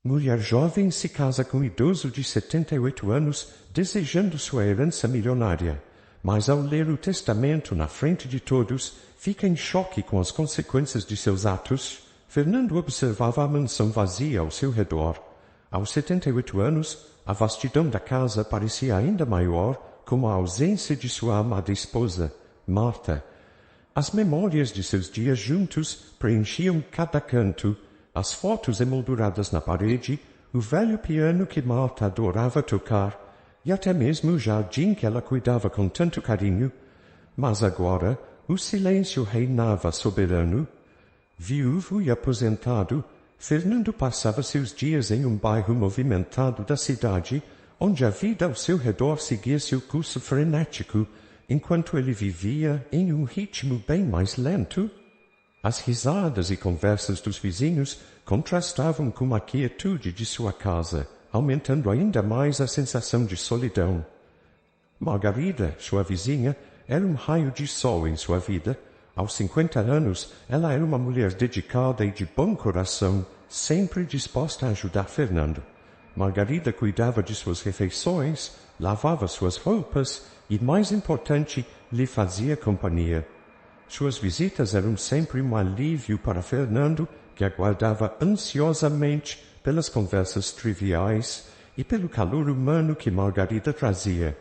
Mulher jovem se casa com idoso de 78 anos, desejando sua herança milionária. Mas ao ler o testamento na frente de todos, fica em choque com as consequências de seus atos. Fernando observava a mansão vazia ao seu redor. Aos 78 anos, a vastidão da casa parecia ainda maior, como a ausência de sua amada esposa, Marta. As memórias de seus dias juntos preenchiam cada canto, as fotos emolduradas na parede, o velho piano que Marta adorava tocar, e até mesmo o jardim que ela cuidava com tanto carinho. Mas agora o silêncio reinava soberano. Viúvo e aposentado, Fernando passava seus dias em um bairro movimentado da cidade, onde a vida ao seu redor seguia seu curso frenético, enquanto ele vivia em um ritmo bem mais lento. As risadas e conversas dos vizinhos contrastavam com a quietude de sua casa, aumentando ainda mais a sensação de solidão. Margarida, sua vizinha, era um raio de sol em sua vida. Aos 50 anos, ela era uma mulher dedicada e de bom coração, sempre disposta a ajudar Fernando. Margarida cuidava de suas refeições, lavava suas roupas e, mais importante, lhe fazia companhia. Suas visitas eram sempre um alívio para Fernando, que aguardava ansiosamente pelas conversas triviais e pelo calor humano que Margarida trazia.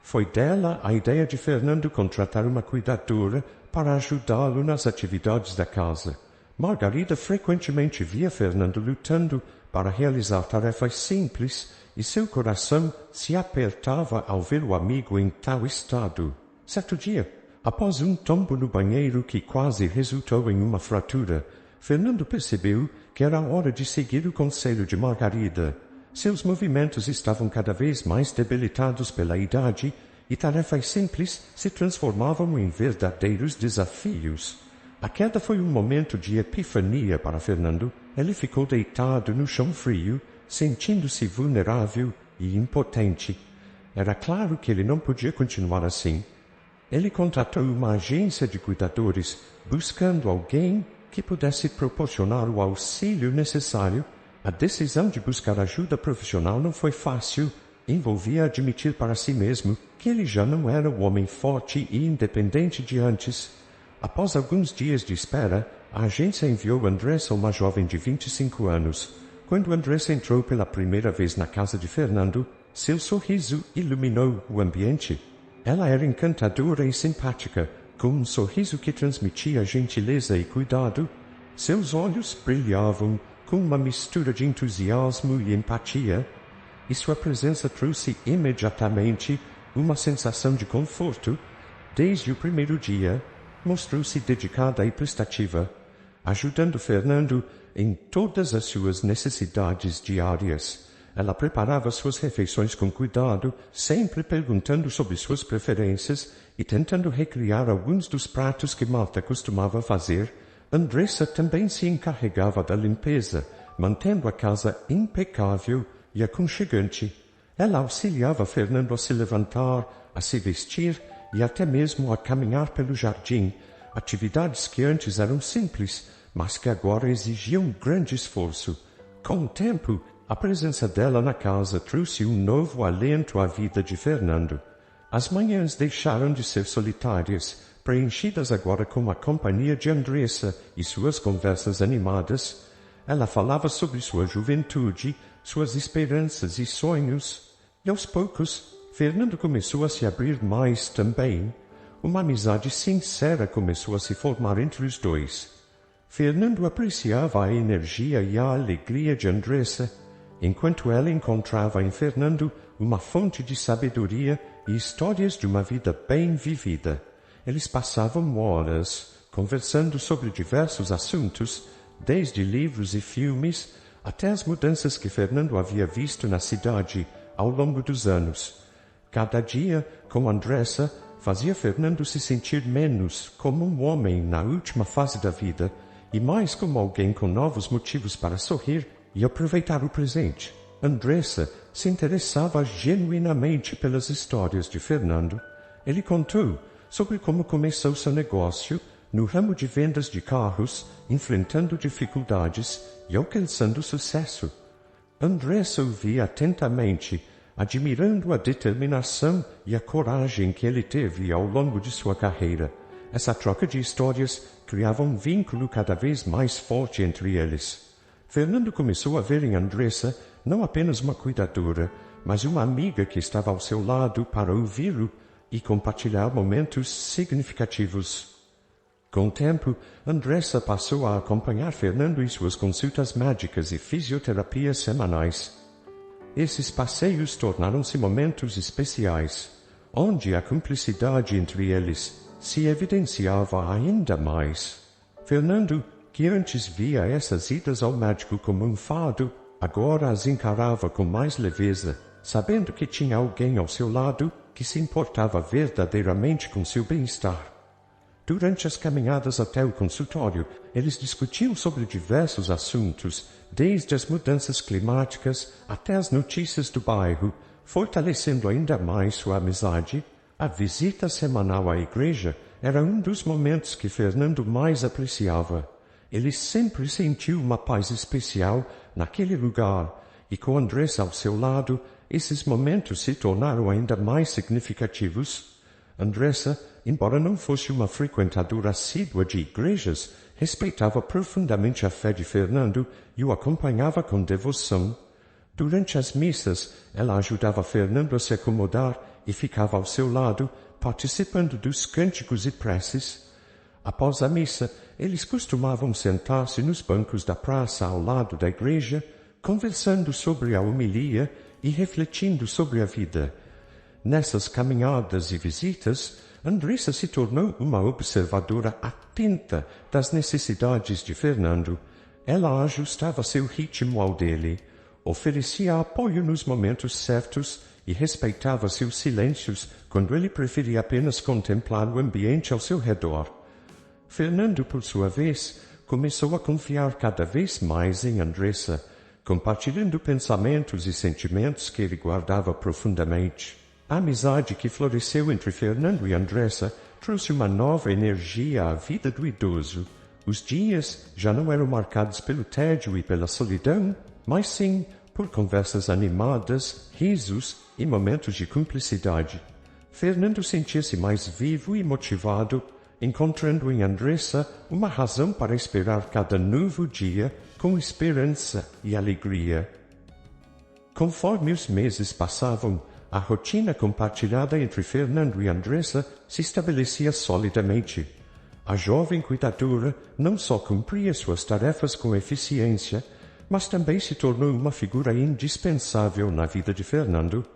Foi dela a ideia de Fernando contratar uma cuidadora para ajudá-lo nas atividades da casa. Margarida frequentemente via Fernando lutando para realizar tarefas simples e seu coração se apertava ao ver o amigo em tal estado. Certo dia, após um tombo no banheiro que quase resultou em uma fratura, Fernando percebeu que era hora de seguir o conselho de Margarida. Seus movimentos estavam cada vez mais debilitados pela idade e tarefas simples se transformavam em verdadeiros desafios. A queda foi um momento de epifania para Fernando. Ele ficou deitado no chão frio, sentindo-se vulnerável e impotente. Era claro que ele não podia continuar assim. Ele contratou uma agência de cuidadores, buscando alguém que pudesse proporcionar o auxílio necessário. A decisão de buscar ajuda profissional não foi fácil. Envolvia admitir para si mesmo que ele já não era o homem forte e independente de antes. Após alguns dias de espera, a agência enviou Andressa, uma jovem de 25 anos. Quando Andressa entrou pela primeira vez na casa de Fernando, seu sorriso iluminou o ambiente. Ela era encantadora e simpática, com um sorriso que transmitia gentileza e cuidado. Seus olhos brilhavam com uma mistura de entusiasmo e empatia, e sua presença trouxe imediatamente uma sensação de conforto. Desde o primeiro dia, mostrou-se dedicada e prestativa, ajudando Fernando em todas as suas necessidades diárias. Ela preparava suas refeições com cuidado, sempre perguntando sobre suas preferências e tentando recriar alguns dos pratos que Marta costumava fazer. Andressa também se encarregava da limpeza, mantendo a casa impecável e aconchegante. Ela auxiliava Fernando a se levantar, a se vestir e até mesmo a caminhar pelo jardim, atividades que antes eram simples, mas que agora exigiam grande esforço. Com o tempo, a presença dela na casa trouxe um novo alento à vida de Fernando. As manhãs deixaram de ser solitárias, preenchidas agora com a companhia de Andressa e suas conversas animadas. Ela falava sobre sua juventude, suas esperanças e sonhos, e aos poucos, Fernando começou a se abrir mais também. Uma amizade sincera começou a se formar entre os dois. Fernando apreciava a energia e a alegria de Andressa, enquanto ela encontrava em Fernando uma fonte de sabedoria e histórias de uma vida bem vivida. Eles passavam horas conversando sobre diversos assuntos, desde livros e filmes até as mudanças que Fernando havia visto na cidade ao longo dos anos. Cada dia, com Andressa, fazia Fernando se sentir menos como um homem na última fase da vida e mais como alguém com novos motivos para sorrir e aproveitar o presente. Andressa se interessava genuinamente pelas histórias de Fernando. Ele contou sobre como começou seu negócio no ramo de vendas de carros, enfrentando dificuldades e alcançando sucesso. Andressa ouvia atentamente, admirando a determinação e a coragem que ele teve ao longo de sua carreira. Essa troca de histórias criava um vínculo cada vez mais forte entre eles. Fernando começou a ver em Andressa não apenas uma cuidadora, mas uma amiga que estava ao seu lado para ouvi-lo e compartilhar momentos significativos. Com o tempo, Andressa passou a acompanhar Fernando em suas consultas médicas e fisioterapias semanais. Esses passeios tornaram-se momentos especiais, onde a cumplicidade entre eles se evidenciava ainda mais. Fernando, que antes via essas idas ao médico como um fardo, agora as encarava com mais leveza, sabendo que tinha alguém ao seu lado que se importava verdadeiramente com seu bem-estar. Durante as caminhadas até o consultório, eles discutiam sobre diversos assuntos, desde as mudanças climáticas até as notícias do bairro, fortalecendo ainda mais sua amizade. A visita semanal à igreja era um dos momentos que Fernando mais apreciava. Ele sempre sentiu uma paz especial naquele lugar, e com Andressa ao seu lado, esses momentos se tornaram ainda mais significativos. Andressa, embora não fosse uma frequentadora assídua de igrejas, respeitava profundamente a fé de Fernando e o acompanhava com devoção. Durante as missas, ela ajudava Fernando a se acomodar e ficava ao seu lado, participando dos cânticos e preces. Após a missa, eles costumavam sentar-se nos bancos da praça ao lado da igreja, conversando sobre a homilia e refletindo sobre a vida. Nessas caminhadas e visitas, Andressa se tornou uma observadora atenta das necessidades de Fernando. Ela ajustava seu ritmo ao dele, oferecia apoio nos momentos certos e respeitava seus silêncios quando ele preferia apenas contemplar o ambiente ao seu redor. Fernando, por sua vez, começou a confiar cada vez mais em Andressa, compartilhando pensamentos e sentimentos que ele guardava profundamente. A amizade que floresceu entre Fernando e Andressa trouxe uma nova energia à vida do idoso. Os dias já não eram marcados pelo tédio e pela solidão, mas sim por conversas animadas, risos e momentos de cumplicidade. Fernando sentia-se mais vivo e motivado, encontrando em Andressa uma razão para esperar cada novo dia com esperança e alegria. Conforme os meses passavam, a rotina compartilhada entre Fernando e Andressa se estabelecia solidamente. A jovem cuidadora não só cumpria suas tarefas com eficiência, mas também se tornou uma figura indispensável na vida de Fernando.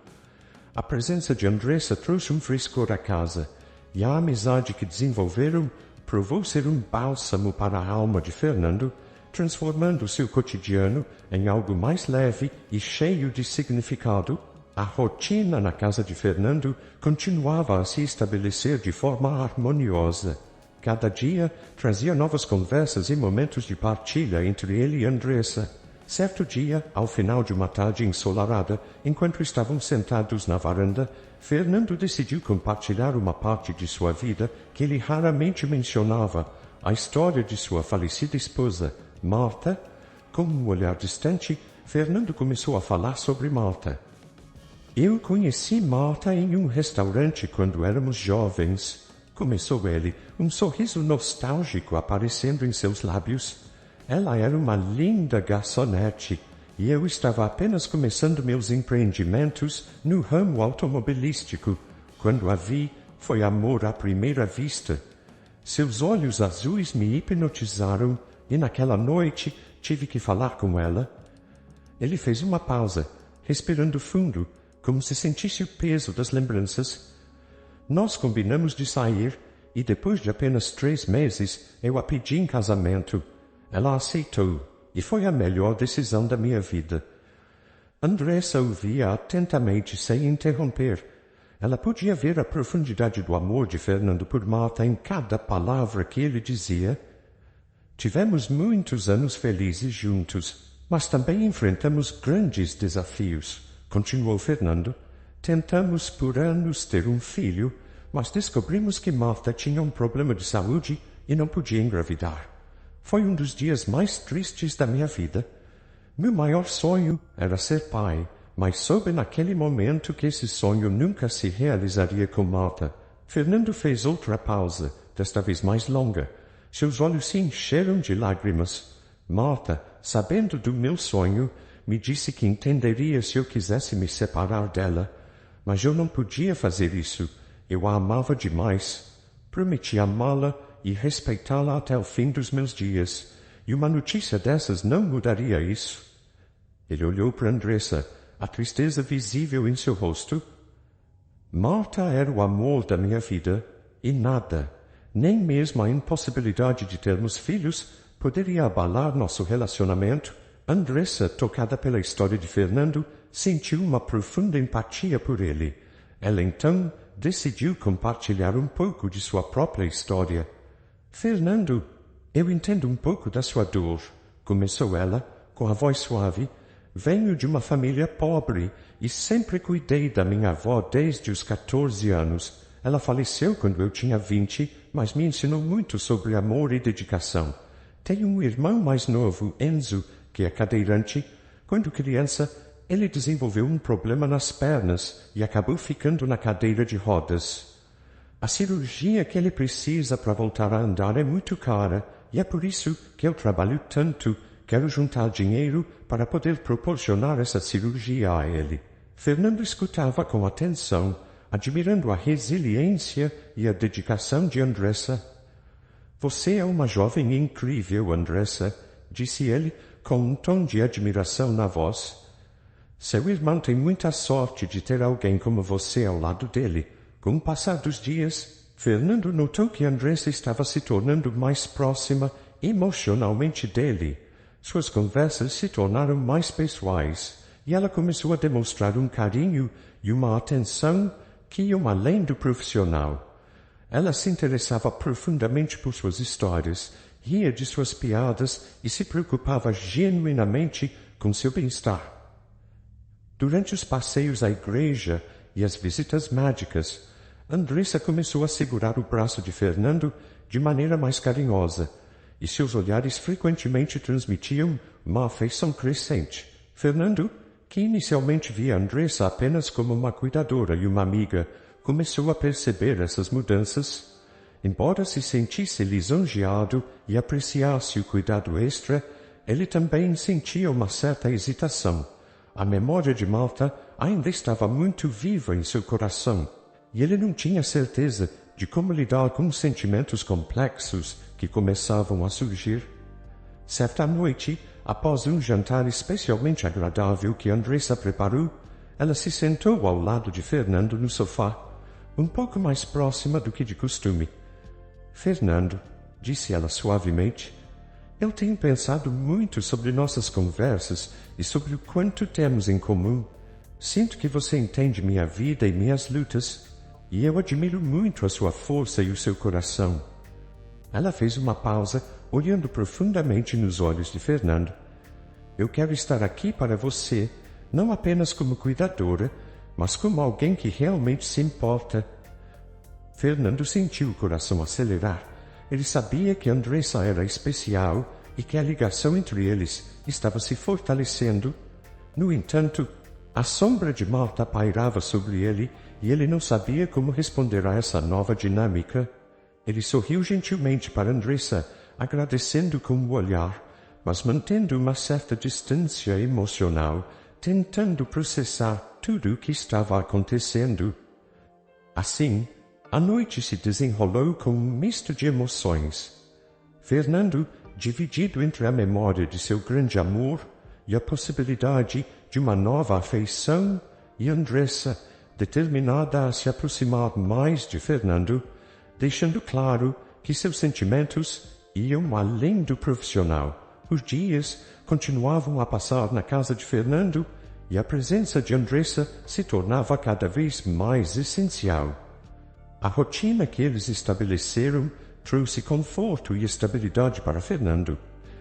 A presença de Andressa trouxe um frescor à casa, e a amizade que desenvolveram provou ser um bálsamo para a alma de Fernando, transformando seu cotidiano em algo mais leve e cheio de significado. A rotina na casa de Fernando continuava a se estabelecer de forma harmoniosa. Cada dia trazia novas conversas e momentos de partilha entre ele e Andressa. Certo dia, ao final de uma tarde ensolarada, enquanto estavam sentados na varanda, Fernando decidiu compartilhar uma parte de sua vida que ele raramente mencionava, a história de sua falecida esposa, Marta. Com um olhar distante, Fernando começou a falar sobre Marta. Eu conheci Marta em um restaurante quando éramos jovens, começou ele, um sorriso nostálgico aparecendo em seus lábios. Ela era uma linda garçonete e eu estava apenas começando meus empreendimentos no ramo automobilístico. Quando a vi, foi amor à primeira vista. Seus olhos azuis me hipnotizaram e naquela noite tive que falar com ela. Ele fez uma pausa, respirando fundo, como se sentisse o peso das lembranças. Nós combinamos de sair e depois de apenas 3 meses eu a pedi em casamento. Ela aceitou e foi a melhor decisão da minha vida. Andressa ouvia atentamente sem interromper. Ela podia ver a profundidade do amor de Fernando por Marta em cada palavra que ele dizia. Tivemos muitos anos felizes juntos, mas também enfrentamos grandes desafios, continuou Fernando. Tentamos por anos ter um filho, mas descobrimos que Marta tinha um problema de saúde e não podia engravidar. Foi um dos dias mais tristes da minha vida. Meu maior sonho era ser pai, mas soube naquele momento que esse sonho nunca se realizaria com Marta. Fernando fez outra pausa, desta vez mais longa. Seus olhos se encheram de lágrimas. Marta, sabendo do meu sonho, me disse que entenderia se eu quisesse me separar dela. Mas eu não podia fazer isso. Eu a amava demais. Prometi amá-la e respeitá-la até o fim dos meus dias. E uma notícia dessas não mudaria isso. Ele olhou para Andressa, a tristeza visível em seu rosto. Marta era o amor da minha vida, e nada, nem mesmo a impossibilidade de termos filhos, poderia abalar nosso relacionamento. Andressa, tocada pela história de Fernando, sentiu uma profunda empatia por ele. Ela então decidiu compartilhar um pouco de sua própria história. Fernando, eu entendo um pouco da sua dor, começou ela, com a voz suave. Venho de uma família pobre e sempre cuidei da minha avó desde os 14 anos. Ela faleceu quando eu tinha 20, mas me ensinou muito sobre amor e dedicação. Tenho um irmão mais novo, Enzo, que é cadeirante. Quando criança, ele desenvolveu um problema nas pernas e acabou ficando na cadeira de rodas. A cirurgia que ele precisa para voltar a andar é muito cara e é por isso que eu trabalho tanto. Quero juntar dinheiro para poder proporcionar essa cirurgia a ele. Fernando escutava com atenção, admirando a resiliência e a dedicação de Andressa. Você é uma jovem incrível, Andressa, disse ele com um tom de admiração na voz. Seu irmão tem muita sorte de ter alguém como você ao lado dele. Com o passar dos dias, Fernando notou que Andressa estava se tornando mais próxima emocionalmente dele. Suas conversas se tornaram mais pessoais, e ela começou a demonstrar um carinho e uma atenção que iam além do profissional. Ela se interessava profundamente por suas histórias, ria de suas piadas e se preocupava genuinamente com seu bem-estar. Durante os passeios à igreja e as visitas médicas, Andressa começou a segurar o braço de Fernando de maneira mais carinhosa, e seus olhares frequentemente transmitiam uma afeição crescente. Fernando, que inicialmente via Andressa apenas como uma cuidadora e uma amiga, começou a perceber essas mudanças. Embora se sentisse lisonjeado e apreciasse o cuidado extra, ele também sentia uma certa hesitação. A memória de Marta ainda estava muito viva em seu coração, e ele não tinha certeza de como lidar com os sentimentos complexos que começavam a surgir. Certa noite, após um jantar especialmente agradável que Andressa preparou, ela se sentou ao lado de Fernando no sofá, um pouco mais próxima do que de costume. Fernando, disse ela suavemente, eu tenho pensado muito sobre nossas conversas e sobre o quanto temos em comum. Sinto que você entende minha vida e minhas lutas, e eu admiro muito a sua força e o seu coração. Ela fez uma pausa, olhando profundamente nos olhos de Fernando. Eu quero estar aqui para você, não apenas como cuidadora, mas como alguém que realmente se importa. Fernando sentiu o coração acelerar. Ele sabia que Andressa era especial e que a ligação entre eles estava se fortalecendo. No entanto, a sombra de Marta pairava sobre ele e ele não sabia como responder a essa nova dinâmica. Ele sorriu gentilmente para Andressa, agradecendo com o olhar, mas mantendo uma certa distância emocional, tentando processar tudo o que estava acontecendo. Assim, a noite se desenrolou com um misto de emoções. Fernando, dividido entre a memória de seu grande amor e a possibilidade de uma nova afeição, e Andressa, determinada a se aproximar mais de Fernando, deixando claro que seus sentimentos iam além do profissional. Os dias continuavam a passar na casa de Fernando e a presença de Andressa se tornava cada vez mais essencial. A rotina que eles estabeleceram trouxe conforto e estabilidade para Fernando,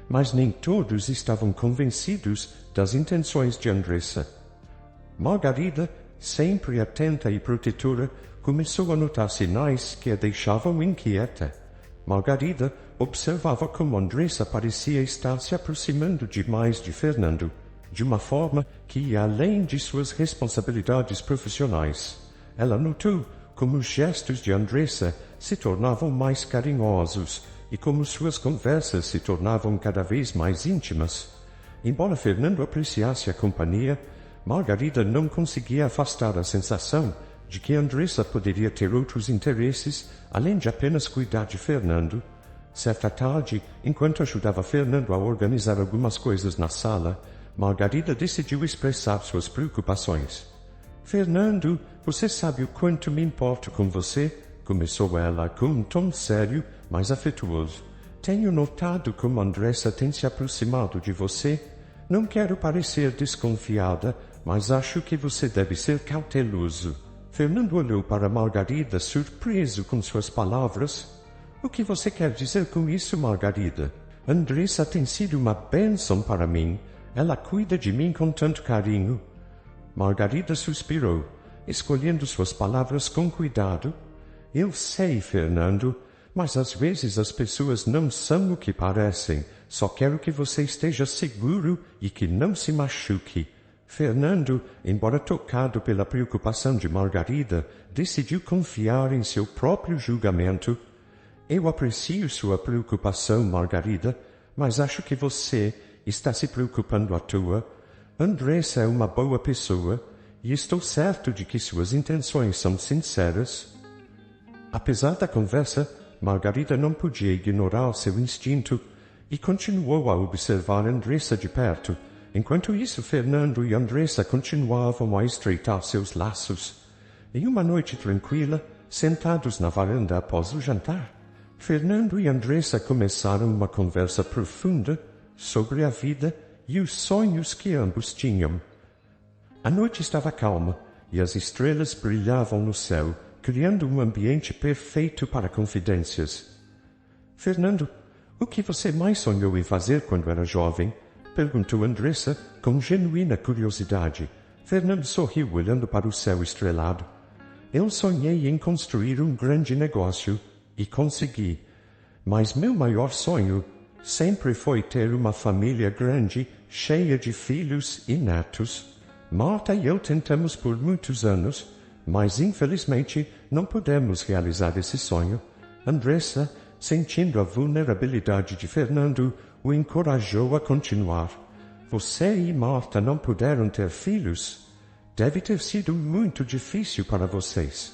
mas nem todos estavam convencidos das intenções de Andressa. Margarida, sempre atenta e protetora, começou a notar sinais que a deixavam inquieta. Margarida observava como Andressa parecia estar se aproximando demais de Fernando. de uma forma que ia além de suas responsabilidades profissionais. Ela notou como os gestos de Andressa se tornavam mais carinhosos e como suas conversas se tornavam cada vez mais íntimas. Embora Fernando apreciasse a companhia, Margarida não conseguia afastar a sensação de que Andressa poderia ter outros interesses além de apenas cuidar de Fernando. Certa tarde, enquanto ajudava Fernando a organizar algumas coisas na sala, Margarida decidiu expressar suas preocupações. Fernando, você sabe o quanto me importo com você? Começou ela com um tom sério, mas afetuoso. Tenho notado como Andressa tem se aproximado de você. Não quero parecer desconfiada, mas acho que você deve ser cauteloso. Fernando olhou para Margarida, surpreso com suas palavras. O que você quer dizer com isso, Margarida? Andressa tem sido uma bênção para mim. Ela cuida de mim com tanto carinho. Margarida suspirou, escolhendo suas palavras com cuidado. Eu sei, Fernando, mas às vezes as pessoas não são o que parecem. Só quero que você esteja seguro e que não se machuque. Fernando, embora tocado pela preocupação de Margarida, decidiu confiar em seu próprio julgamento. Eu aprecio sua preocupação, Margarida, mas acho que você está se preocupando à toa. Andressa é uma boa pessoa e estou certo de que suas intenções são sinceras. Apesar da conversa, Margarida não podia ignorar seu instinto e continuou a observar Andressa de perto. Enquanto isso, Fernando e Andressa continuavam a estreitar seus laços. Em uma noite tranquila, sentados na varanda após o jantar, Fernando e Andressa começaram uma conversa profunda sobre a vida e os sonhos que ambos tinham. A noite estava calma e as estrelas brilhavam no céu, criando um ambiente perfeito para confidências. Fernando, o que você mais sonhou em fazer quando era jovem? Perguntou Andressa com genuína curiosidade. Fernando sorriu olhando para o céu estrelado. Eu sonhei em construir um grande negócio e consegui. Mas meu maior sonho sempre foi ter uma família grande, cheia de filhos e netos. Marta e eu tentamos por muitos anos, mas infelizmente não pudemos realizar esse sonho. Andressa, sentindo a vulnerabilidade de Fernando, o encorajou a continuar. Você e Marta não puderam ter filhos? Deve ter sido muito difícil para vocês.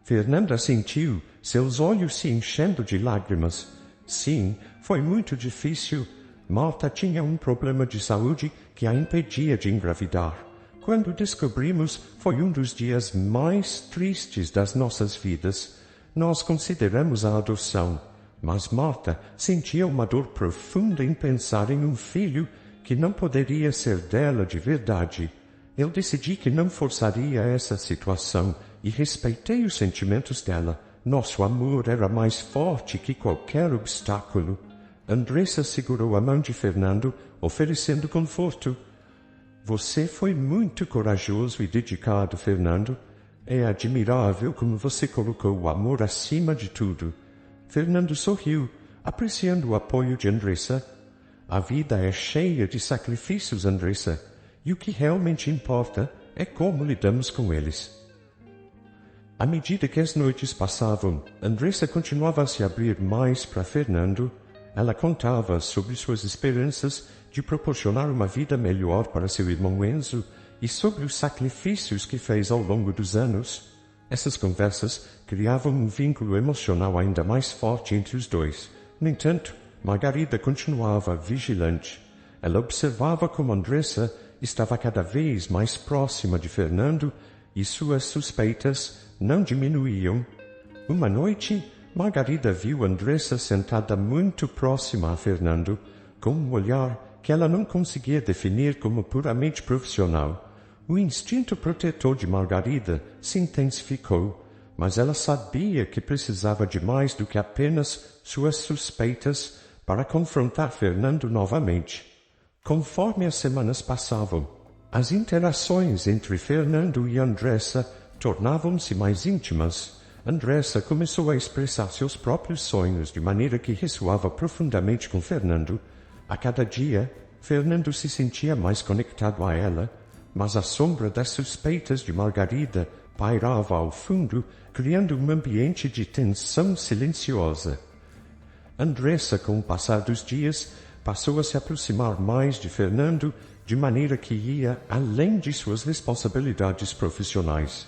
Fernanda sentiu seus olhos se enchendo de lágrimas. Sim, foi muito difícil. Marta tinha um problema de saúde que a impedia de engravidar. Quando descobrimos, foi um dos dias mais tristes das nossas vidas. Nós consideramos a adoção, mas Marta sentia uma dor profunda em pensar em um filho que não poderia ser dela de verdade. Eu decidi que não forçaria essa situação e respeitei os sentimentos dela. Nosso amor era mais forte que qualquer obstáculo. Andressa segurou a mão de Fernando, oferecendo conforto. Você foi muito corajoso e dedicado, Fernando. É admirável como você colocou o amor acima de tudo. Fernando sorriu, apreciando o apoio de Andressa. A vida é cheia de sacrifícios, Andressa, e o que realmente importa é como lidamos com eles. À medida que as noites passavam, Andressa continuava a se abrir mais para Fernando. Ela contava sobre suas esperanças de proporcionar uma vida melhor para seu irmão Enzo e sobre os sacrifícios que fez ao longo dos anos. Essas conversas criavam um vínculo emocional ainda mais forte entre os dois. No entanto, Margarida continuava vigilante. Ela observava como Andressa estava cada vez mais próxima de Fernando e suas suspeitas não diminuíam. Uma noite, Margarida viu Andressa sentada muito próxima a Fernando, com um olhar que ela não conseguia definir como puramente profissional. O instinto protetor de Margarida se intensificou, mas ela sabia que precisava de mais do que apenas suas suspeitas para confrontar Fernando novamente. Conforme as semanas passavam, as interações entre Fernando e Andressa tornavam-se mais íntimas. Andressa começou a expressar seus próprios sonhos de maneira que ressoava profundamente com Fernando. A cada dia, Fernando se sentia mais conectado a ela, mas a sombra das suspeitas de Margarida pairava ao fundo, criando um ambiente de tensão silenciosa. Andressa, com o passar dos dias, passou a se aproximar mais de Fernando, de maneira que ia além de suas responsabilidades profissionais.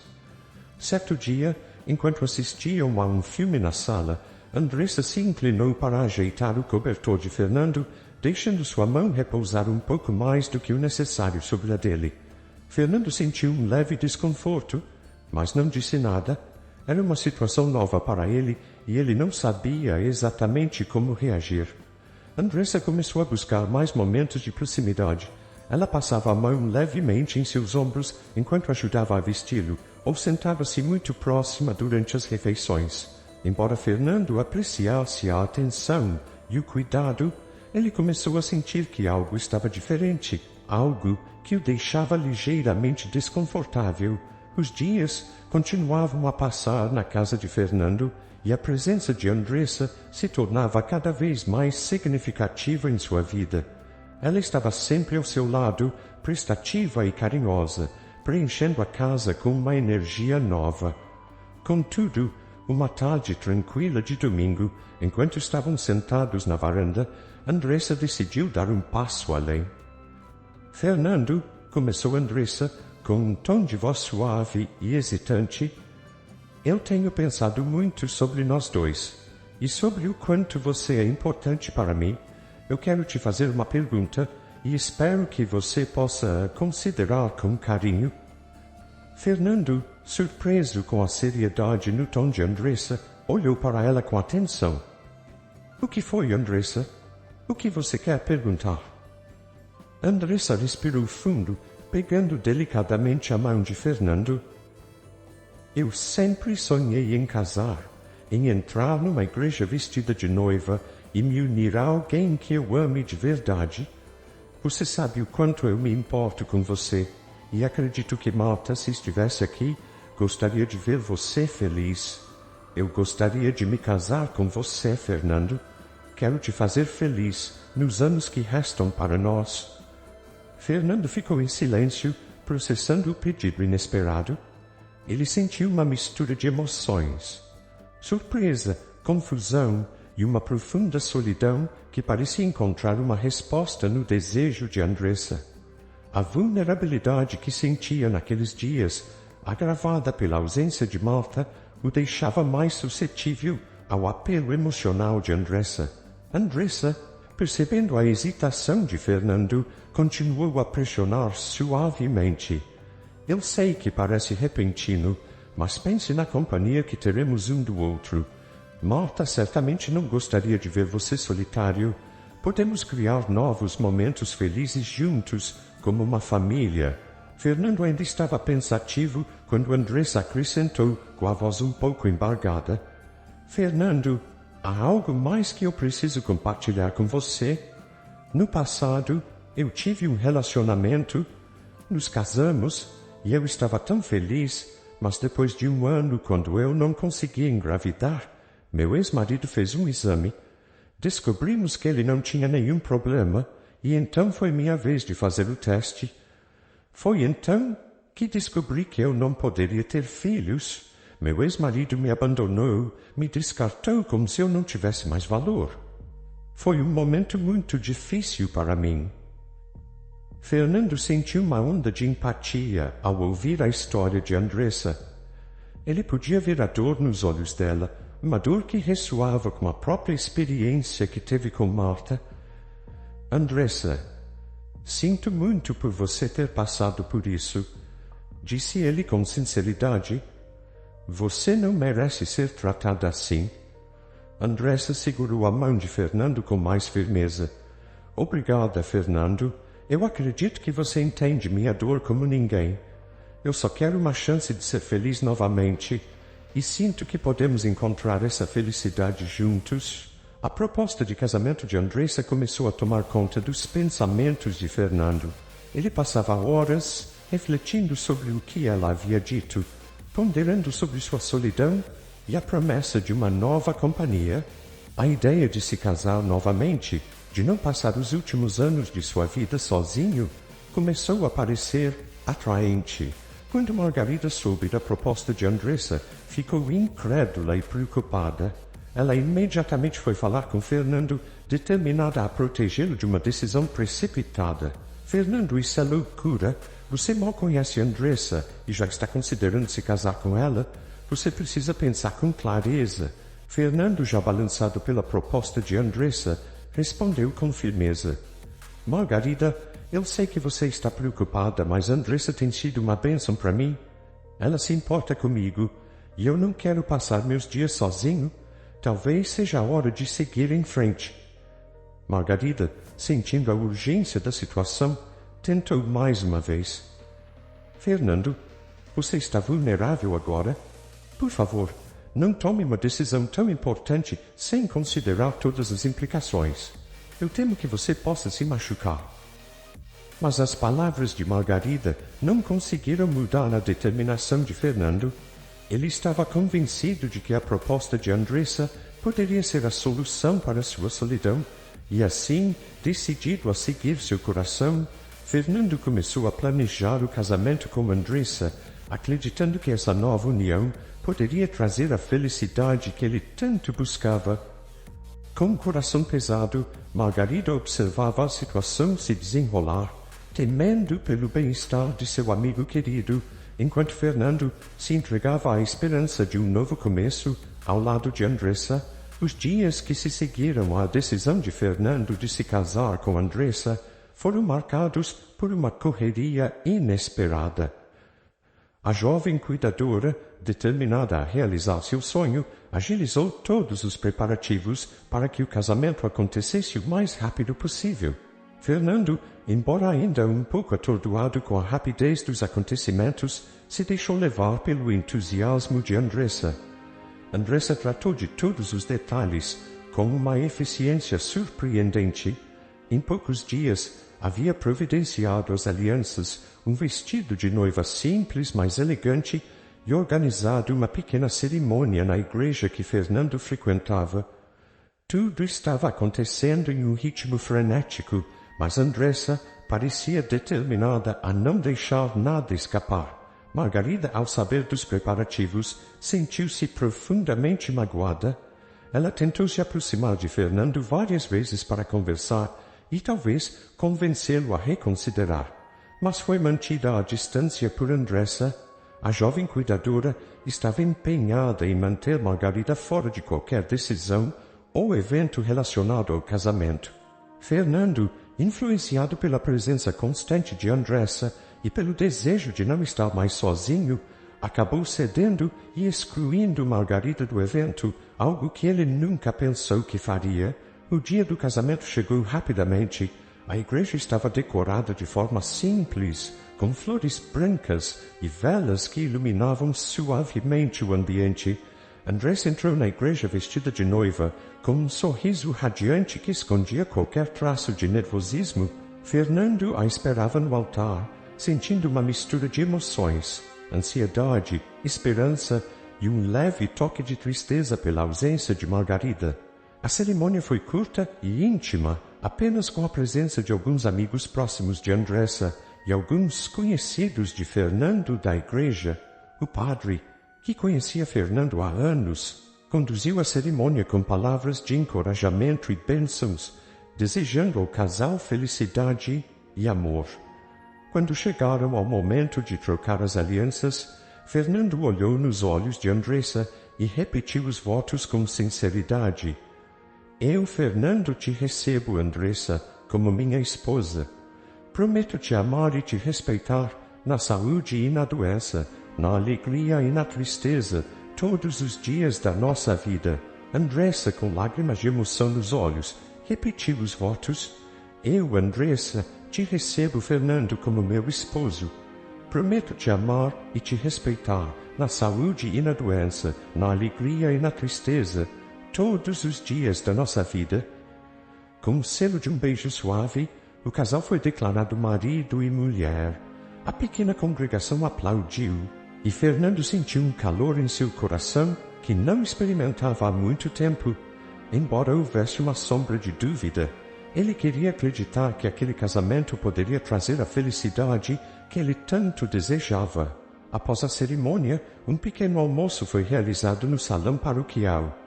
Certo dia, enquanto assistiam a um filme na sala, Andressa se inclinou para ajeitar o cobertor de Fernando, deixando sua mão repousar um pouco mais do que o necessário sobre a dele. Fernando sentiu um leve desconforto, mas não disse nada. Era uma situação nova para ele e ele não sabia exatamente como reagir. Andressa começou a buscar mais momentos de proximidade. Ela passava a mão levemente em seus ombros enquanto ajudava a vesti-lo, ou sentava-se muito próxima durante as refeições. Embora Fernando apreciasse a atenção e o cuidado, ele começou a sentir que algo estava diferente, algo que o deixava ligeiramente desconfortável. Os dias continuavam a passar na casa de Fernando e a presença de Andressa se tornava cada vez mais significativa em sua vida. Ela estava sempre ao seu lado, prestativa e carinhosa, preenchendo a casa com uma energia nova. Contudo, uma tarde tranquila de domingo, enquanto estavam sentados na varanda, Andressa decidiu dar um passo além. Fernando, começou Andressa, com um tom de voz suave e hesitante, eu tenho pensado muito sobre nós dois, e sobre o quanto você é importante para mim. Eu quero te fazer uma pergunta, e espero que você possa considerar com carinho. Fernando, surpreso com a seriedade no tom de Andressa, olhou para ela com atenção. O que foi, Andressa? O que você quer perguntar? Andressa respirou fundo, pegando delicadamente a mão de Fernando. Eu sempre sonhei em casar, em entrar numa igreja vestida de noiva e me unir a alguém que eu ame de verdade. Você sabe o quanto eu me importo com você, e acredito que Marta, se estivesse aqui, gostaria de ver você feliz. Eu gostaria de me casar com você, Fernando. Quero te fazer feliz nos anos que restam para nós. Fernando ficou em silêncio, processando o pedido inesperado. Ele sentiu uma mistura de emoções. Surpresa, confusão e uma profunda solidão que parecia encontrar uma resposta no desejo de Andressa. A vulnerabilidade que sentia naqueles dias, agravada pela ausência de Marta, o deixava mais suscetível ao apelo emocional de Andressa. Andressa, percebendo a hesitação de Fernando, continuou a pressionar suavemente. Eu sei que parece repentino, mas pense na companhia que teremos um do outro. Marta certamente não gostaria de ver você solitário. Podemos criar novos momentos felizes juntos, como uma família. Fernando ainda estava pensativo quando Andressa acrescentou, com a voz um pouco embargada. Fernando, há algo mais que eu preciso compartilhar com você. No passado, eu tive um relacionamento, nos casamos, e eu estava tão feliz, mas depois de um ano, quando eu não conseguia engravidar, meu ex-marido fez um exame. Descobrimos que ele não tinha nenhum problema, e então foi minha vez de fazer o teste. Foi então que descobri que eu não poderia ter filhos. Meu ex-marido me abandonou, me descartou como se eu não tivesse mais valor. Foi um momento muito difícil para mim. Fernando sentiu uma onda de empatia ao ouvir a história de Andressa. Ele podia ver a dor nos olhos dela, uma dor que ressoava com a própria experiência que teve com Marta. Andressa, sinto muito por você ter passado por isso, disse ele com sinceridade. Você não merece ser tratada assim. Andressa segurou a mão de Fernando com mais firmeza. Obrigada, Fernando. Eu acredito que você entende minha dor como ninguém. Eu só quero uma chance de ser feliz novamente, e sinto que podemos encontrar essa felicidade juntos. A proposta de casamento de Andressa começou a tomar conta dos pensamentos de Fernando. Ele passava horas refletindo sobre o que ela havia dito, ponderando sobre sua solidão e a promessa de uma nova companhia. A ideia de se casar novamente de não passar os últimos anos de sua vida sozinho, começou a parecer atraente. Quando Margarida soube da proposta de Andressa, ficou incrédula e preocupada. Ela imediatamente foi falar com Fernando, determinada a protegê-lo de uma decisão precipitada. Fernando, isso é loucura. Você mal conhece Andressa e já está considerando se casar com ela? Você precisa pensar com clareza. Fernando, já balançado pela proposta de Andressa, respondeu com firmeza. Margarida, eu sei que você está preocupada, mas Andressa tem sido uma bênção para mim. Ela se importa comigo, e eu não quero passar meus dias sozinho. Talvez seja a hora de seguir em frente. Margarida, sentindo a urgência da situação, tentou mais uma vez. Fernando, você está vulnerável agora? Por favor, não tome uma decisão tão importante sem considerar todas as implicações. Eu temo que você possa se machucar. Mas as palavras de Margarida não conseguiram mudar a determinação de Fernando. Ele estava convencido de que a proposta de Andressa poderia ser a solução para sua solidão, e assim, decidido a seguir seu coração, Fernando começou a planejar o casamento com Andressa, acreditando que essa nova união poderia trazer a felicidade que ele tanto buscava. Com o coração pesado, Margarida observava a situação se desenrolar, temendo pelo bem-estar de seu amigo querido, enquanto Fernando se entregava à esperança de um novo começo ao lado de Andressa. Os dias que se seguiram à decisão de Fernando de se casar com Andressa foram marcados por uma correria inesperada. A jovem cuidadora, determinada a realizar seu sonho, agilizou todos os preparativos para que o casamento acontecesse o mais rápido possível. Fernando, embora ainda um pouco atordoado com a rapidez dos acontecimentos, se deixou levar pelo entusiasmo de Andressa. Andressa tratou de todos os detalhes com uma eficiência surpreendente. Em poucos dias, havia providenciado as alianças, um vestido de noiva simples, mas elegante, e organizado uma pequena cerimônia na igreja que Fernando frequentava. Tudo estava acontecendo em um ritmo frenético, mas Andressa parecia determinada a não deixar nada escapar. Margarida, ao saber dos preparativos, sentiu-se profundamente magoada. Ela tentou se aproximar de Fernando várias vezes para conversar e talvez convencê-lo a reconsiderar, mas foi mantida à distância por Andressa. A jovem cuidadora estava empenhada em manter Margarida fora de qualquer decisão ou evento relacionado ao casamento. Fernando, influenciado pela presença constante de Andressa e pelo desejo de não estar mais sozinho, acabou cedendo e excluindo Margarida do evento, algo que ele nunca pensou que faria. O dia do casamento chegou rapidamente. A igreja estava decorada de forma simples, com flores brancas e velas que iluminavam suavemente o ambiente. Andressa entrou na igreja vestida de noiva, com um sorriso radiante que escondia qualquer traço de nervosismo. Fernando a esperava no altar, sentindo uma mistura de emoções, ansiedade, esperança e um leve toque de tristeza pela ausência de Margarida. A cerimônia foi curta e íntima, apenas com a presença de alguns amigos próximos de Andressa e alguns conhecidos de Fernando da igreja. O padre, que conhecia Fernando há anos, conduziu a cerimônia com palavras de encorajamento e bênçãos, desejando ao casal felicidade e amor. Quando chegaram ao momento de trocar as alianças, Fernando olhou nos olhos de Andressa e repetiu os votos com sinceridade. Eu, Fernando, te recebo, Andressa, como minha esposa. Prometo te amar e te respeitar na saúde e na doença, na alegria e na tristeza, todos os dias da nossa vida. Andressa, com lágrimas de emoção nos olhos, repetiu os votos. Eu, Andressa, te recebo, Fernando, como meu esposo. Prometo te amar e te respeitar na saúde e na doença, na alegria e na tristeza, todos os dias da nossa vida. Com o selo de um beijo suave, o casal foi declarado marido e mulher. A pequena congregação aplaudiu, e Fernando sentiu um calor em seu coração que não experimentava há muito tempo. Embora houvesse uma sombra de dúvida, Ele queria acreditar que aquele casamento poderia trazer a felicidade que ele tanto desejava. Após a cerimônia, um pequeno almoço foi realizado no salão paroquial.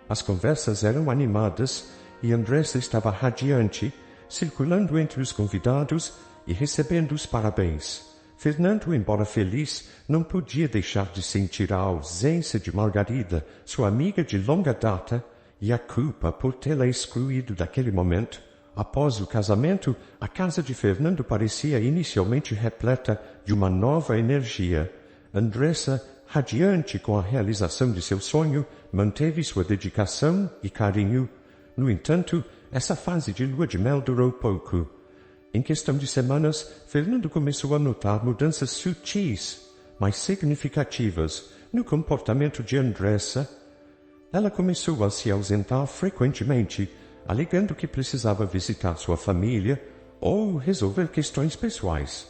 As conversas eram animadas e Andressa estava radiante, circulando entre os convidados e recebendo os parabéns. Fernando, embora feliz, não podia deixar de sentir a ausência de Margarida, sua amiga de longa data, e a culpa por tê-la excluído daquele momento. Após o casamento, a casa de Fernando parecia inicialmente repleta de uma nova energia. Andressa, radiante com a realização de seu sonho, manteve sua dedicação e carinho. No entanto, essa fase de lua de mel durou pouco. Em questão de semanas, Fernando começou a notar mudanças sutis, mas significativas, no comportamento de Andressa. Ela começou a se ausentar frequentemente, alegando que precisava visitar sua família ou resolver questões pessoais.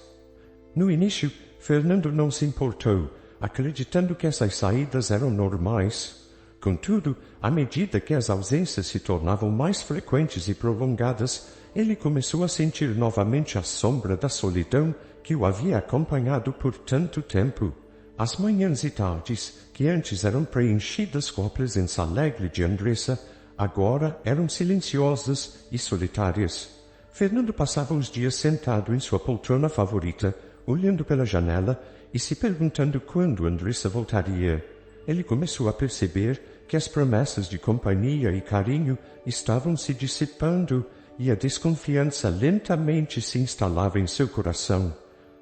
No início, Fernando não se importou, acreditando que essas saídas eram normais. Contudo, à medida que as ausências se tornavam mais frequentes e prolongadas, ele começou a sentir novamente a sombra da solidão que o havia acompanhado por tanto tempo. As manhãs e tardes, que antes eram preenchidas com a presença alegre de Andressa, agora eram silenciosas e solitárias. Fernando passava os dias sentado em sua poltrona favorita, olhando pela janela e se perguntando quando Andressa voltaria. Ele começou a perceber que as promessas de companhia e carinho estavam se dissipando e a desconfiança lentamente se instalava em seu coração.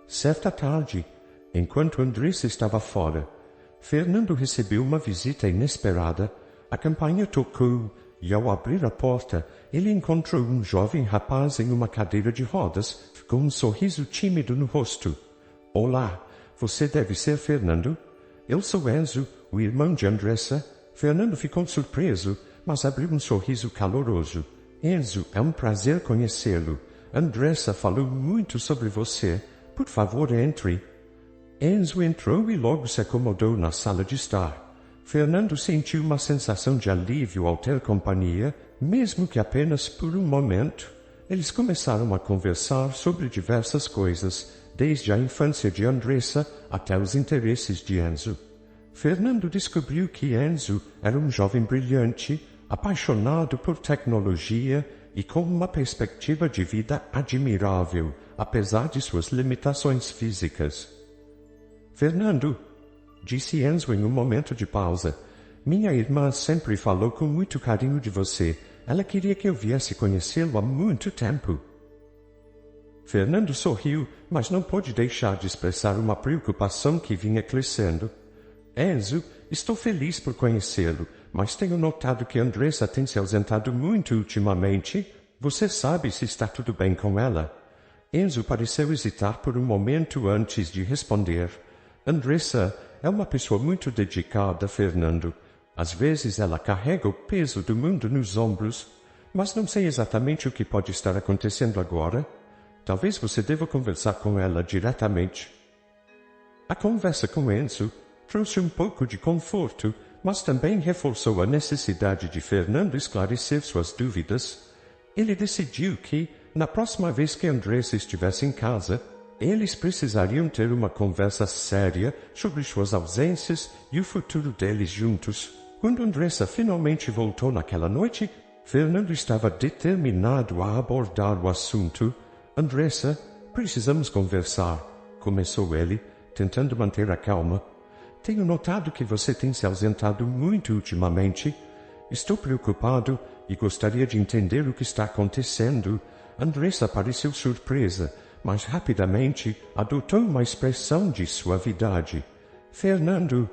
Certa tarde, enquanto Andressa estava fora, Fernando recebeu uma visita inesperada. A campainha tocou e, ao abrir a porta, ele encontrou um jovem rapaz em uma cadeira de rodas, com um sorriso tímido no rosto. — Olá, você deve ser Fernando? Eu sou Enzo, o irmão de Andressa. Fernando ficou surpreso, mas abriu um sorriso caloroso. — Enzo, é um prazer conhecê-lo. Andressa falou muito sobre você. Por favor, entre. Enzo entrou e logo se acomodou na sala de estar. Fernando sentiu uma sensação de alívio ao ter companhia, mesmo que apenas por um momento. Eles começaram a conversar sobre diversas coisas, desde a infância de Andressa até os interesses de Enzo. Fernando descobriu que Enzo era um jovem brilhante, apaixonado por tecnologia e com uma perspectiva de vida admirável, apesar de suas limitações físicas. — Fernando, disse Enzo em um momento de pausa, minha irmã sempre falou com muito carinho de você. Ela queria que eu viesse conhecê-lo há muito tempo. Fernando sorriu, mas não pôde deixar de expressar uma preocupação que vinha crescendo. Enzo, estou feliz por conhecê-lo, mas tenho notado que Andressa tem se ausentado muito ultimamente. Você sabe se está tudo bem com ela? Enzo pareceu hesitar por um momento antes de responder. Andressa é uma pessoa muito dedicada, Fernando. Às vezes ela carrega o peso do mundo nos ombros, mas não sei exatamente o que pode estar acontecendo agora. Talvez você deva conversar com ela diretamente. A conversa com Enzo trouxe um pouco de conforto, mas também reforçou a necessidade de Fernando esclarecer suas dúvidas. Ele decidiu que, na próxima vez que Andressa estivesse em casa, eles precisariam ter uma conversa séria sobre suas ausências e o futuro deles juntos. Quando Andressa finalmente voltou naquela noite, Fernando estava determinado a abordar o assunto. — Andressa, precisamos conversar, começou ele, tentando manter a calma. Tenho notado que você tem se ausentado muito ultimamente. Estou preocupado e gostaria de entender o que está acontecendo. Andressa pareceu surpresa, mas rapidamente adotou uma expressão de suavidade. — Fernando,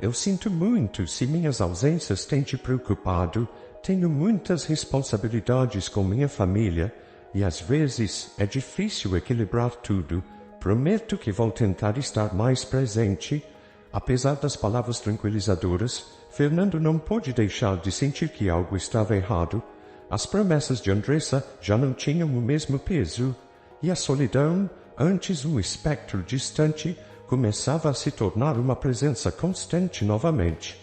eu sinto muito se minhas ausências têm te preocupado. Tenho muitas responsabilidades com minha família e às vezes é difícil equilibrar tudo. Prometo que vou tentar estar mais presente. Apesar das palavras tranquilizadoras, Fernando não pôde deixar de sentir que algo estava errado. As promessas de Andressa já não tinham o mesmo peso, e a solidão, antes um espectro distante, começava a se tornar uma presença constante novamente.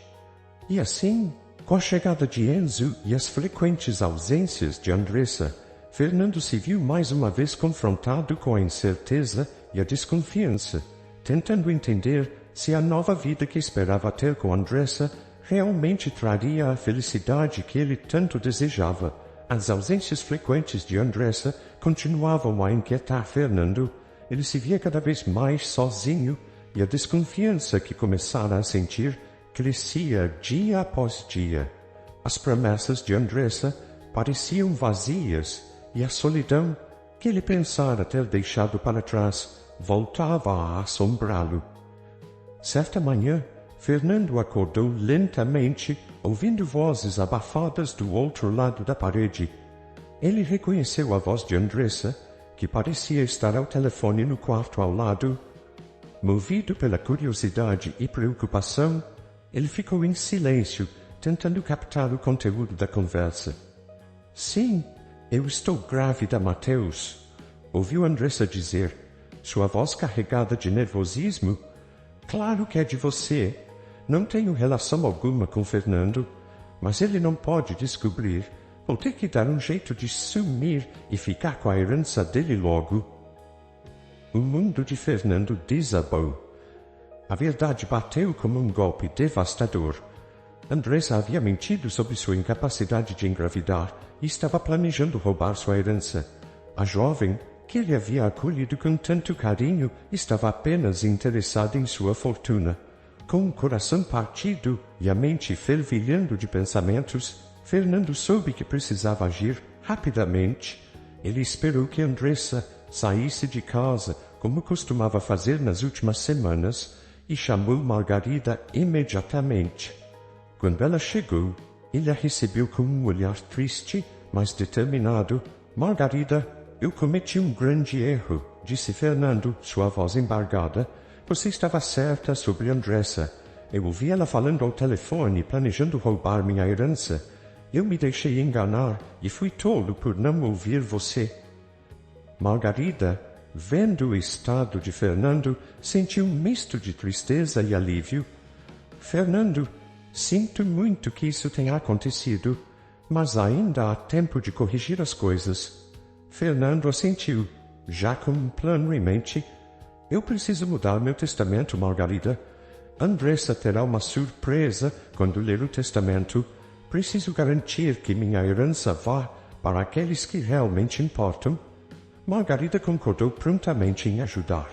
E assim, com a chegada de Enzo e as frequentes ausências de Andressa, Fernando se viu mais uma vez confrontado com a incerteza e a desconfiança, tentando entender se a nova vida que esperava ter com Andressa realmente traria a felicidade que ele tanto desejava. As ausências frequentes de Andressa continuavam a inquietar Fernando. Ele se via cada vez mais sozinho e a desconfiança que começara a sentir crescia dia após dia. As promessas de Andressa pareciam vazias e a solidão, que ele pensara ter deixado para trás, voltava a assombrá-lo. Certa manhã, Fernando acordou lentamente, ouvindo vozes abafadas do outro lado da parede. Ele reconheceu a voz de Andressa, que parecia estar ao telefone no quarto ao lado. Movido pela curiosidade e preocupação, ele ficou em silêncio, tentando captar o conteúdo da conversa. Sim, eu estou grávida, Mateus, ouviu Andressa dizer, sua voz carregada de nervosismo. Claro que é de você. Não tenho relação alguma com Fernando, mas ele não pode descobrir. Vou ter que dar um jeito de sumir e ficar com a herança dele logo. O mundo de Fernando desabou. A verdade bateu como um golpe devastador. Andressa havia mentido sobre sua incapacidade de engravidar e estava planejando roubar sua herança. A jovem, que ele havia acolhido com tanto carinho, estava apenas interessada em sua fortuna. Com o coração partido e a mente fervilhando de pensamentos, Fernando soube que precisava agir rapidamente. Ele esperou que Andressa saísse de casa, como costumava fazer nas últimas semanas, e chamou Margarida imediatamente. Quando ela chegou, ele a recebeu com um olhar triste, mas determinado. Margarida, eu cometi um grande erro, disse Fernando, sua voz embargada. Você estava certa sobre Andressa. Eu ouvi ela falando ao telefone, planejando roubar minha herança. Eu me deixei enganar e fui tolo por não ouvir você. Margarida, vendo o estado de Fernando, sentiu um misto de tristeza e alívio. Fernando, sinto muito que isso tenha acontecido, mas ainda há tempo de corrigir as coisas. Fernando assentiu, já com um plano em mente. Eu preciso mudar meu testamento, Margarida. Andressa terá uma surpresa quando ler o testamento. Preciso garantir que minha herança vá para aqueles que realmente importam. Margarida concordou prontamente em ajudar.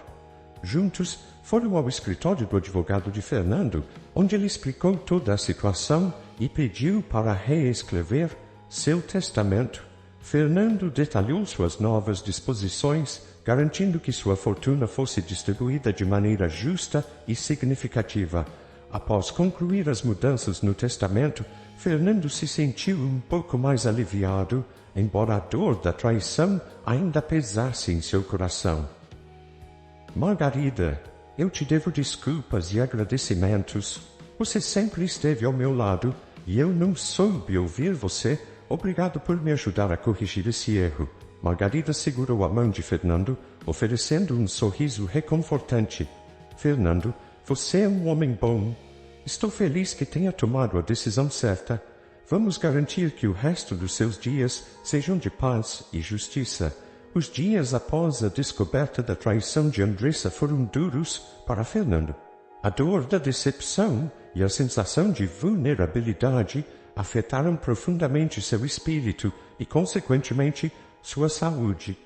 Juntos, foram ao escritório do advogado de Fernando, onde ele explicou toda a situação e pediu para reescrever seu testamento. Fernando detalhou suas novas disposições, garantindo que sua fortuna fosse distribuída de maneira justa e significativa. Após concluir as mudanças no testamento, Fernando se sentiu um pouco mais aliviado, embora a dor da traição ainda pesasse em seu coração. Margarida, eu te devo desculpas e agradecimentos. Você sempre esteve ao meu lado e eu não soube ouvir você. Obrigado por me ajudar a corrigir esse erro. Margarida segurou a mão de Fernando, oferecendo um sorriso reconfortante. Fernando, você é um homem bom. Estou feliz que tenha tomado a decisão certa. Vamos garantir que o resto dos seus dias sejam de paz e justiça. Os dias após a descoberta da traição de Andressa foram duros para Fernando. A dor da decepção e a sensação de vulnerabilidade afetaram profundamente seu espírito e, consequentemente, sua saúde.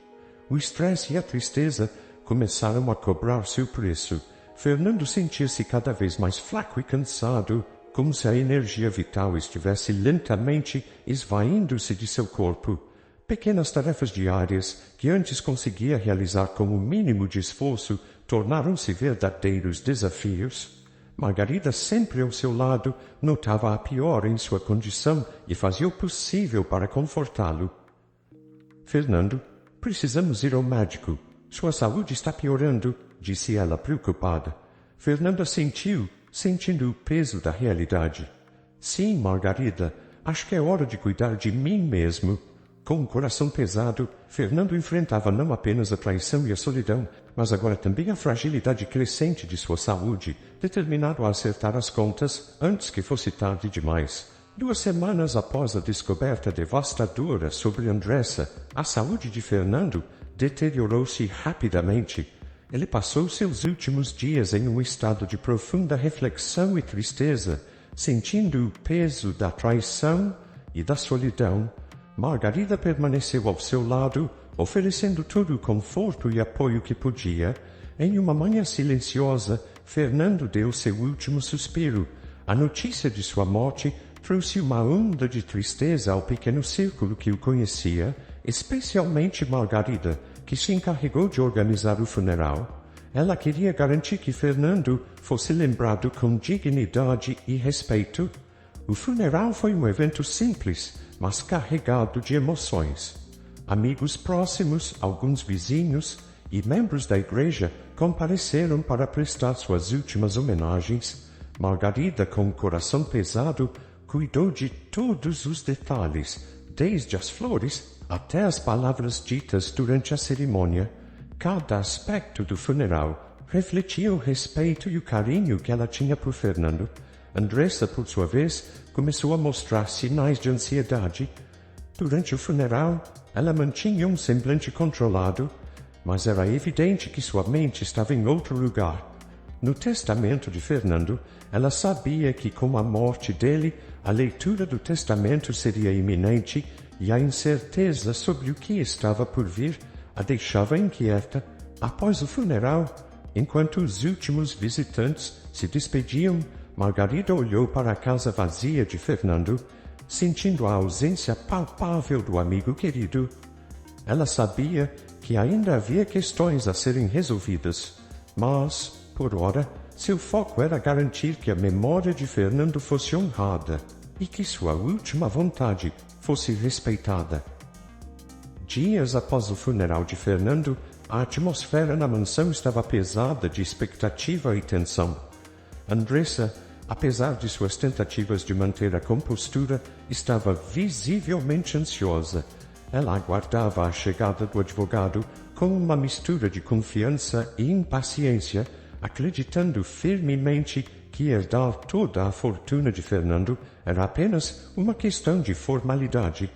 O estresse e a tristeza começaram a cobrar seu preço. Fernando sentia-se cada vez mais fraco e cansado, como se a energia vital estivesse lentamente esvaindo-se de seu corpo. Pequenas tarefas diárias, que antes conseguia realizar com o mínimo de esforço, tornaram-se verdadeiros desafios. Margarida, sempre ao seu lado, notava a pior em sua condição e fazia o possível para confortá-lo. Fernando, precisamos ir ao médico. Sua saúde está piorando, disse ela preocupada. Fernando assentiu, sentindo o peso da realidade. Sim, Margarida, acho que é hora de cuidar de mim mesmo. Com o coração pesado, Fernando enfrentava não apenas a traição e a solidão, mas agora também a fragilidade crescente de sua saúde, determinado a acertar as contas antes que fosse tarde demais. 2 semanas após a descoberta devastadora sobre Andressa, a saúde de Fernando deteriorou-se rapidamente. Ele passou seus últimos dias em um estado de profunda reflexão e tristeza, sentindo o peso da traição e da solidão. Margarida permaneceu ao seu lado, oferecendo todo o conforto e apoio que podia. Em uma manhã silenciosa, Fernando deu seu último suspiro. A notícia de sua morte trouxe uma onda de tristeza ao pequeno círculo que o conhecia, especialmente Margarida, que se encarregou de organizar o funeral. Ela queria garantir que Fernando fosse lembrado com dignidade e respeito. O funeral foi um evento simples, mas carregado de emoções. Amigos próximos, alguns vizinhos e membros da igreja compareceram para prestar suas últimas homenagens. Margarida, com o coração pesado, cuidou de todos os detalhes, desde as flores até as palavras ditas durante a cerimônia. Cada aspecto do funeral refletia o respeito e o carinho que ela tinha por Fernando. Andressa, por sua vez, começou a mostrar sinais de ansiedade. Durante o funeral, ela mantinha um semblante controlado, mas era evidente que sua mente estava em outro lugar. No testamento de Fernando, ela sabia que com a morte dele, a leitura do testamento seria iminente e a incerteza sobre o que estava por vir a deixava inquieta. Após o funeral, enquanto os últimos visitantes se despediam, Margarida olhou para a casa vazia de Fernando, sentindo a ausência palpável do amigo querido. Ela sabia que ainda havia questões a serem resolvidas, mas, por ora, seu foco era garantir que a memória de Fernando fosse honrada e que sua última vontade fosse respeitada. Dias após o funeral de Fernando, a atmosfera na mansão estava pesada de expectativa e tensão. Andressa, apesar de suas tentativas de manter a compostura, estava visivelmente ansiosa. Ela aguardava a chegada do advogado com uma mistura de confiança e impaciência, acreditando firmemente que herdar toda a fortuna de Fernando era apenas uma questão de formalidade.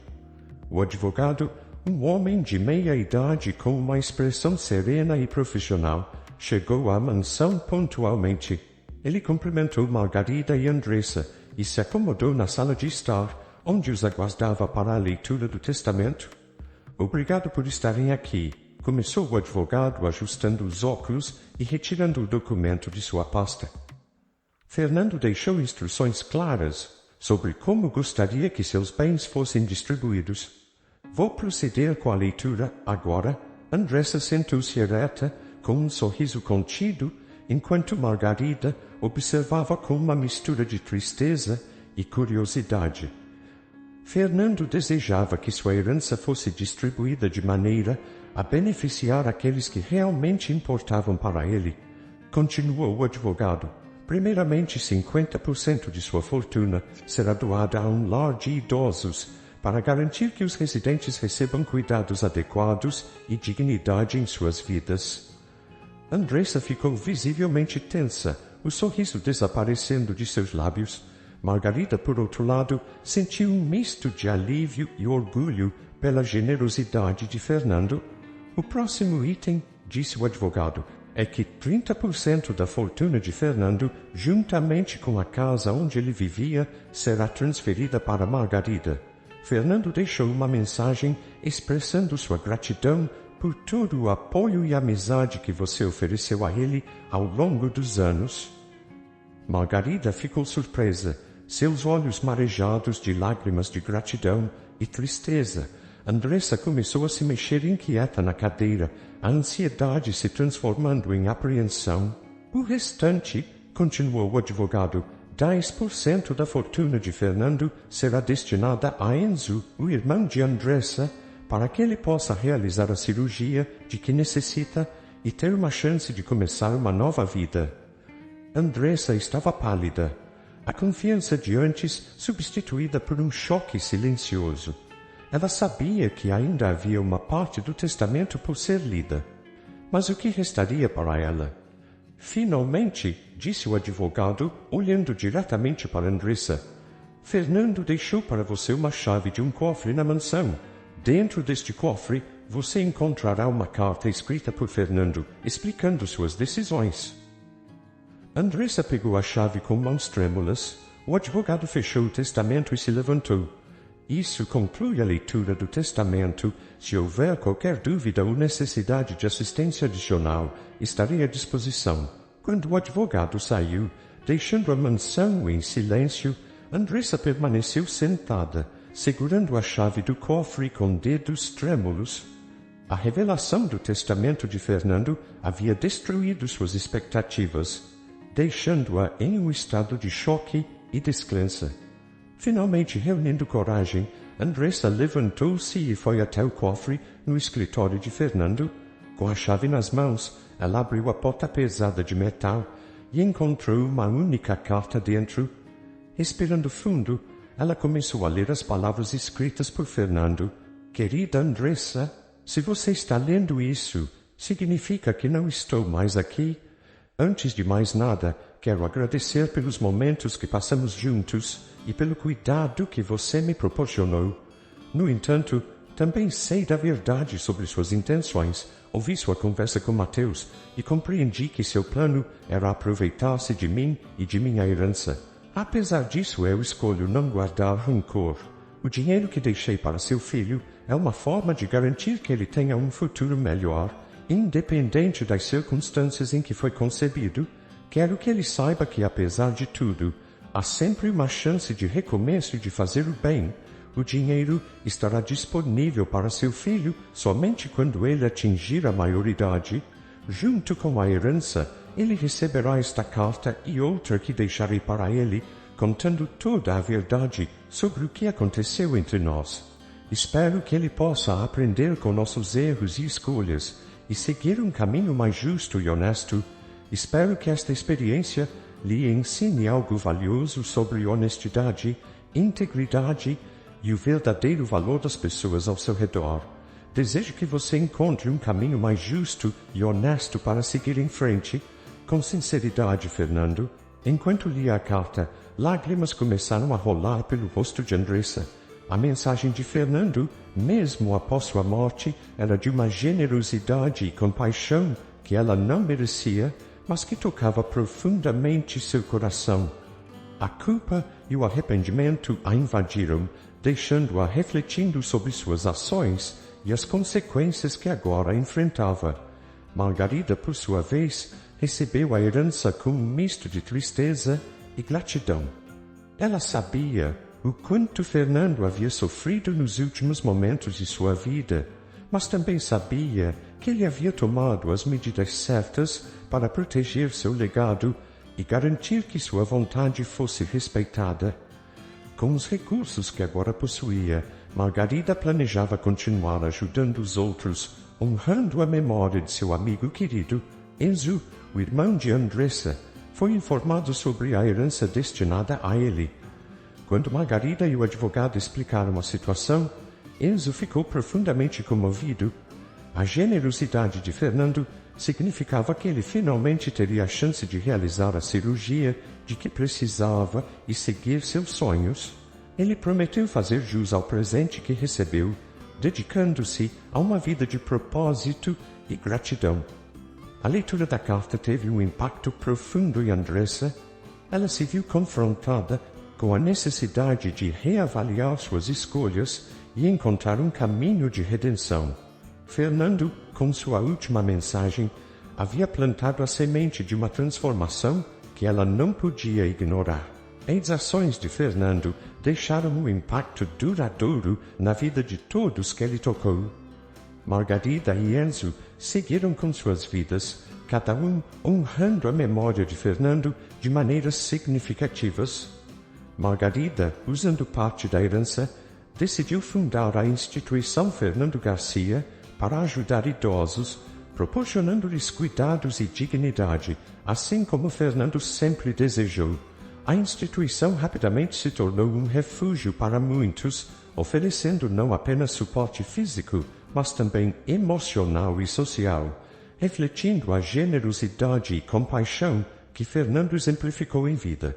O advogado, um homem de meia idade com uma expressão serena e profissional, chegou à mansão pontualmente. Ele cumprimentou Margarida e Andressa e se acomodou na sala de estar, onde os aguardava para a leitura do testamento. Obrigado por estarem aqui, começou o advogado ajustando os óculos e retirando o documento de sua pasta. Fernando deixou instruções claras sobre como gostaria que seus bens fossem distribuídos. Vou proceder com a leitura agora. Andressa sentou-se ereta, com um sorriso contido, enquanto Margarida observava com uma mistura de tristeza e curiosidade. Fernando desejava que sua herança fosse distribuída de maneira a beneficiar aqueles que realmente importavam para ele. Continuou o advogado. Primeiramente, 50% de sua fortuna será doada a um lar de idosos, para garantir que os residentes recebam cuidados adequados e dignidade em suas vidas. Andressa ficou visivelmente tensa, o sorriso desaparecendo de seus lábios. Margarida, por outro lado, sentiu um misto de alívio e orgulho pela generosidade de Fernando. O próximo item, disse o advogado, é que 30% da fortuna de Fernando, juntamente com a casa onde ele vivia, será transferida para Margarida. Fernando deixou uma mensagem expressando sua gratidão por todo o apoio e amizade que você ofereceu a ele ao longo dos anos. Margarida ficou surpresa, seus olhos marejados de lágrimas de gratidão e tristeza. Andressa começou a se mexer inquieta na cadeira, a ansiedade se transformando em apreensão. O restante, continuou o advogado, 10% da fortuna de Fernando será destinada a Enzo, o irmão de Andressa, para que ele possa realizar a cirurgia de que necessita e ter uma chance de começar uma nova vida. Andressa estava pálida, a confiança de antes substituída por um choque silencioso. Ela sabia que ainda havia uma parte do testamento por ser lida. Mas o que restaria para ela? Finalmente, disse o advogado, olhando diretamente para Andressa, Fernando deixou para você uma chave de um cofre na mansão. Dentro deste cofre, você encontrará uma carta escrita por Fernando, explicando suas decisões. Andressa pegou a chave com mãos trêmulas. O advogado fechou o testamento e se levantou. Isso conclui a leitura do testamento. Se houver qualquer dúvida ou necessidade de assistência adicional, estarei à disposição. Quando o advogado saiu, deixando a mansão em silêncio, Andressa permaneceu sentada, segurando a chave do cofre com dedos trêmulos. A revelação do testamento de Fernando havia destruído suas expectativas, deixando-a em um estado de choque e descrença. Finalmente, reunindo coragem, Andressa levantou-se e foi até o cofre no escritório de Fernando. Com a chave nas mãos, ela abriu a porta pesada de metal e encontrou uma única carta dentro. Respirando fundo, ela começou a ler as palavras escritas por Fernando. Querida Andressa, se você está lendo isso, significa que não estou mais aqui. Antes de mais nada, quero agradecer pelos momentos que passamos juntos e pelo cuidado que você me proporcionou. No entanto, também sei da verdade sobre suas intenções. Ouvi sua conversa com Mateus e compreendi que seu plano era aproveitar-se de mim e de minha herança. Apesar disso, eu escolho não guardar rancor. O dinheiro que deixei para seu filho é uma forma de garantir que ele tenha um futuro melhor, independente das circunstâncias em que foi concebido. Quero que ele saiba que, apesar de tudo, há sempre uma chance de recomeço e de fazer o bem. O dinheiro estará disponível para seu filho somente quando ele atingir a maioridade. Junto com a herança, ele receberá esta carta e outra que deixarei para ele, contando toda a verdade sobre o que aconteceu entre nós. Espero que ele possa aprender com nossos erros e escolhas e seguir um caminho mais justo e honesto. Espero que esta experiência lhe ensine algo valioso sobre honestidade, integridade e o verdadeiro valor das pessoas ao seu redor. Desejo que você encontre um caminho mais justo e honesto para seguir em frente. Com sinceridade, Fernando. Enquanto lia a carta, lágrimas começaram a rolar pelo rosto de Andressa. A mensagem de Fernando, mesmo após sua morte, era de uma generosidade e compaixão que ela não merecia, mas que tocava profundamente seu coração. A culpa e o arrependimento a invadiram, deixando-a refletindo sobre suas ações e as consequências que agora enfrentava. Margarida, por sua vez, recebeu a herança com um misto de tristeza e gratidão. Ela sabia o quanto Fernando havia sofrido nos últimos momentos de sua vida, mas também sabia que ele havia tomado as medidas certas para proteger seu legado e garantir que sua vontade fosse respeitada. Com os recursos que agora possuía, Margarida planejava continuar ajudando os outros, honrando a memória de seu amigo querido. Enzo, o irmão de Andressa, foi informado sobre a herança destinada a ele. Quando Margarida e o advogado explicaram a situação, Enzo ficou profundamente comovido. A generosidade de Fernando significava que ele finalmente teria a chance de realizar a cirurgia de que precisava e seguir seus sonhos. Ele prometeu fazer jus ao presente que recebeu, dedicando-se a uma vida de propósito e gratidão. A leitura da carta teve um impacto profundo em Andressa. Ela se viu confrontada com a necessidade de reavaliar suas escolhas e encontrar um caminho de redenção. Fernando, com sua última mensagem, havia plantado a semente de uma transformação que ela não podia ignorar. As ações de Fernando deixaram um impacto duradouro na vida de todos que ele tocou. Margarida e Enzo seguiram com suas vidas, cada um honrando a memória de Fernando de maneiras significativas. Margarida, usando parte da herança, decidiu fundar a instituição Fernando Garcia para ajudar idosos, proporcionando-lhes cuidados e dignidade, assim como Fernando sempre desejou. A instituição rapidamente se tornou um refúgio para muitos, oferecendo não apenas suporte físico, mas também emocional e social, refletindo a generosidade e compaixão que Fernando exemplificou em vida.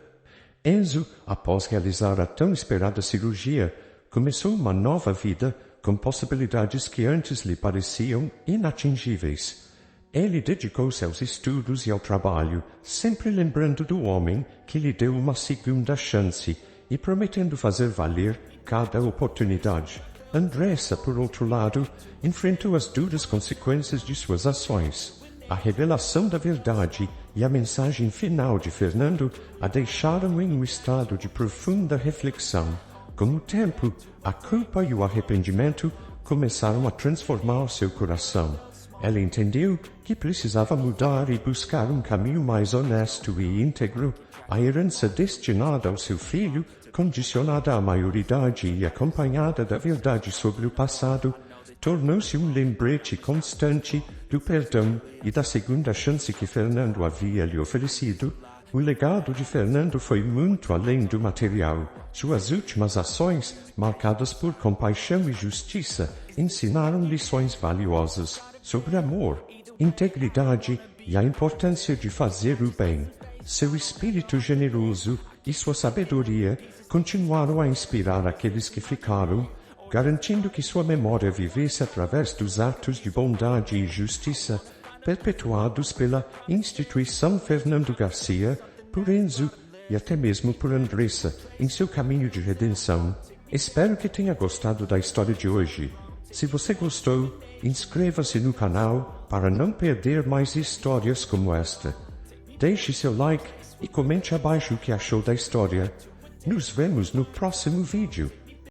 Enzo, após realizar a tão esperada cirurgia, começou uma nova vida com possibilidades que antes lhe pareciam inatingíveis. Ele dedicou-se aos estudos e ao trabalho, sempre lembrando do homem que lhe deu uma segunda chance e prometendo fazer valer cada oportunidade. Andressa, por outro lado, enfrentou as duras consequências de suas ações. A revelação da verdade e a mensagem final de Fernando a deixaram em um estado de profunda reflexão. Com o tempo, a culpa e o arrependimento começaram a transformar seu coração. Ela entendeu que precisava mudar e buscar um caminho mais honesto e íntegro. A herança destinada ao seu filho, condicionada à maioridade e acompanhada da verdade sobre o passado, tornou-se um lembrete constante do perdão e da segunda chance que Fernando havia lhe oferecido. O legado de Fernando foi muito além do material. Suas últimas ações, marcadas por compaixão e justiça, ensinaram lições valiosas sobre amor, integridade e a importância de fazer o bem. Seu espírito generoso e sua sabedoria continuaram a inspirar aqueles que ficaram, garantindo que sua memória vivesse através dos atos de bondade e justiça perpetuados pela instituição Fernando Garcia, por Enzo e até mesmo por Andressa em seu caminho de redenção. Espero que tenha gostado da história de hoje. Se você gostou, inscreva-se no canal para não perder mais histórias como esta. Deixe seu like e comente abaixo o que achou da história. Nos vemos no próximo vídeo.